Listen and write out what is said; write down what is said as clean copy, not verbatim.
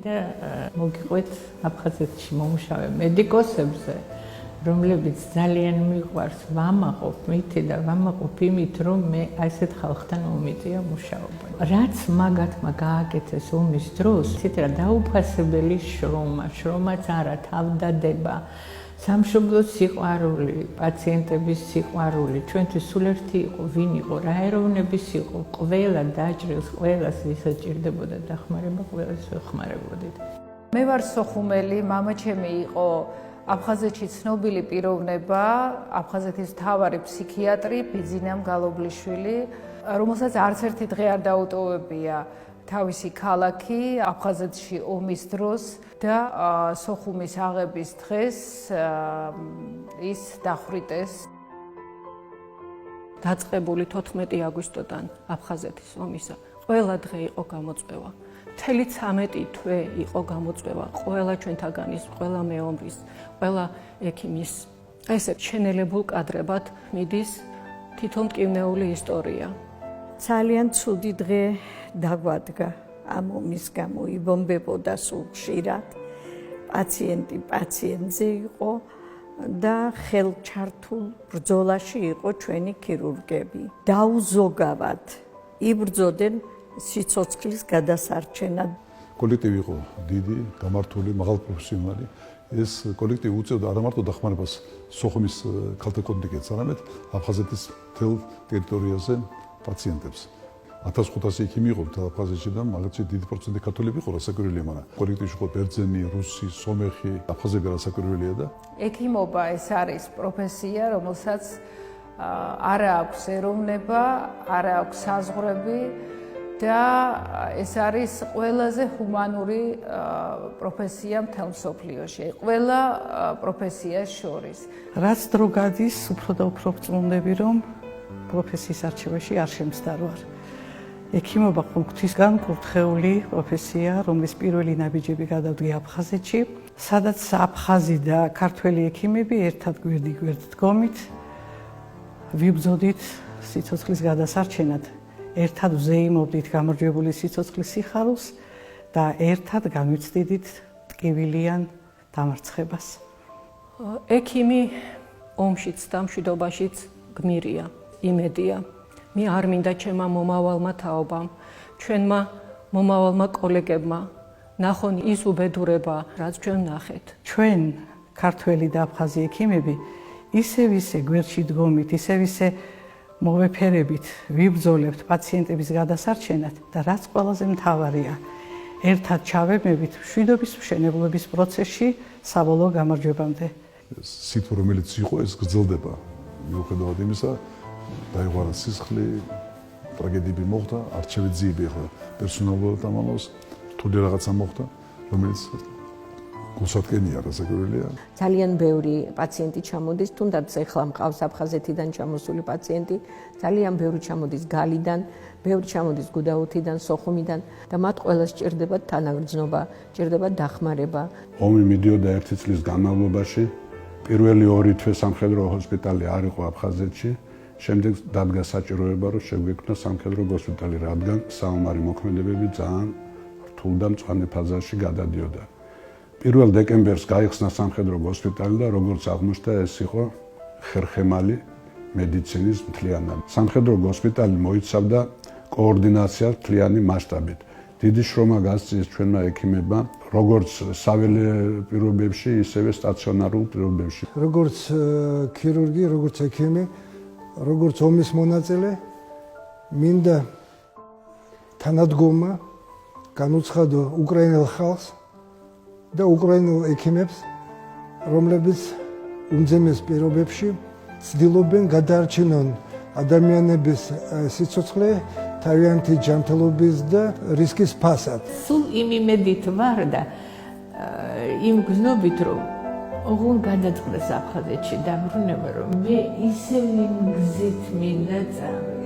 და მოგიყვეთ აფხაზეთში მომუშავე მედიკოსებზე, რომლებიც ძალიან მიყვარს ვამაყობ მითი და ვამაყობ იმით, რომ მე ასეთ ხალხთან უმიწია მუშაობა. რაც მაგათმა გააკეთეს ომის დროს, ცითრა დაუფასებელი შრომაც არა, თავდადება, სამშობლოს სიყვარული, პაციენტების სიყვარული, ჩვენთვის სულ ერთი იყო, ვინ იყო, რა ეროვნების იყო, ყველა დაჭრილს, ყველას ვისაც ჭირდებოდა დახმარება, ყველას ვეხმარებოდით. მე ვარ სოხუმელი, მამა ჩემი იყო აფხაზეთში ცნობილი პიროვნება, აფხაზეთის მთავარი ფსიქიატრი ბიძინამ გალობლიშვილი, რომელსაც არც ერთი დღე არ დაუტოვებია თავისი ქალაქი აფხაზეთში ომის დროს და სოხუმის აღების დღეს ის დახვრიტეს. დაწყებული 14 აგვისტოდან აფხაზეთის ომისა ყველა დღე იყო გამოწვევა. მთელი 13 თვე იყო გამოწვევა ყველა ჩვენთაგანის, ყველა მეომრის, ყველა ექიმის. ესე შენელებულ კადრებად მიდის თვითონ მტკივნეული ისტორია. ძალიან ცუდი დღე დაგვადგა ამ ომის გამო, იბომბებოდა სულ ხშირად, პაციენტი პაციენტზე იყო და ხელჩართულ ბრძოლაში იყო ჩვენი ქირურგები. დაუზოგავად იბრძოდნენ სიცოცხლის გადასარჩენად. კოლექტივი იყო დიდი, გამართული, მაღალპროფესიონალი. ეს კოლექტივი უწევდა არა მარტო დახმარებას სოხუმის ქალთა კონტინგენტს, არამედ აფხაზეთის მთელ ტერიტორიაზე პაციენტებს. 1500 ექიმი იყო მთელ აფხაზეთში და მაგალითად დიდი პროცენტი ქართველები იყო რასაკვირველია, მაგრამ კოლექტივში იყო ბერძენი, რუსი, სომეხი, აფხაზები რასაკვირველია და ექიმობა ეს არის პროფესია, რომელსაც არა აქვს ეროვნება, არა აქვს საზღვრები და ეს არის ყველაზე ჰუმანური პროფესია მთელ მსოფლიოში, ყველა პროფესიას შორის. რაც დრო გადის, უფრო და უფრო ვწმუნდები, რომ პროფესიის არჩევაში არ შემცდარვარ. ექიმობა ღვთისგან კურთხეული პროფესია, რომლის პირველი ნაბიჯები გადავდგა აფხაზეთში, სადაც აფხაზი და ქართველი ექიმები ერთად გვერდ დგომით ვიბრძოდით სიცოცხლის გადასარჩენად. ერთად ვზეიმობდით გამარჯვებული სიცოცხლის სიხარულს და ერთად გამივცდიდით ტკივილიან დამარცხებას. ექიმი ომშიც და მშვიდობაშიც გმირია, იმედია. მე არ მინდა ჩემმა მომავალმა თაობამ, ჩვენმა მომავალმა კოლეგებმა ნახონ ის უბედურება, რაც ჩვენ ნახეთ. ჩვენ ქართველი და აფხაზი ექიმები ისე გვერდში დგომით, ისე მოვეფერებით ვიბრძოლებთ პაციენტების გადასარჩენად და რაც ყველაზე მთავარია, ერთად ჩავებმებით მშვიდობის მშენებლობის პროცესში საბოლოო გამარჯვებამდე. სიტყვა რომელიც იყო ეს გრძელდება. მიუხედავად იმისა, დაიღვარა სისხლი, ტრაგედიები მოხდა, არჩევით ძიები ახლა პერსონალურად ამალავს, რთული რაღაცა მოხდა, რომელიც გულსატკენია რასაკვირველია. ძალიან ბევრი პაციენტი ჩამოდის, თუნდაც ეხლა მყავს აფხაზეთიდან ჩამოსული პაციენტი, ძალიან ბევრი ჩამოდის გალიდან, ბევრი ჩამოდის გუდაუთიდან, სოხუმიდან და მათ ყველას სჭირდებათ თანაგრძნობა, სჭირდებათ დახმარება. ომი მიდიოდა 1 წლის განმავლობაში, პირველი 2 თვე სამხედრო ჰოსპიტალი არ იყო აფხაზეთში, შემდეგ დადგა საჭიროება, რომ შეგვექმნა სამხედრო ჰოსპიტალი, რადგან საომარი მოქმედებები ძალიან რთულ და მწვანე ფაზაში გადადიოდა. 1 დეკემბერს გაიხსნა სამხედრო ჰოსპიტალი და როგორც აღმოჩნდა, ეს იყო ხერხემალი მედიცინის მთლიანად. სამხედრო ჰოსპიტალი მოიცავდა კოორდინაციას მთლიანი მასშტაბით. დიდი შრომა გასწიეს ჩვენმა ექიმებმა, როგორც საველე პირობებში, ისევე სტაციონარულ პირობებში. როგორც ქირურგი, როგორც ექიმი, როგორც ომის მონაწილე, მინდა თანადგომა განუცხადო უკრაინელ ხალხს და უკრაინულ ექიმებს, რომლებიც უმძიმეს პირობებში ცდილობენ გადაარჩინონ ადამიანების სიცოცხლე თავიანთი ჯანმრთელობის და რისკის ფასად. სულ იმ იმედით ვარ და იმ გზნობით, რომ ოღონ გადაწყდეს აფხაზეთში დაბრუნება, რომ მე ისევ იმ გზით მინდა წავიდე.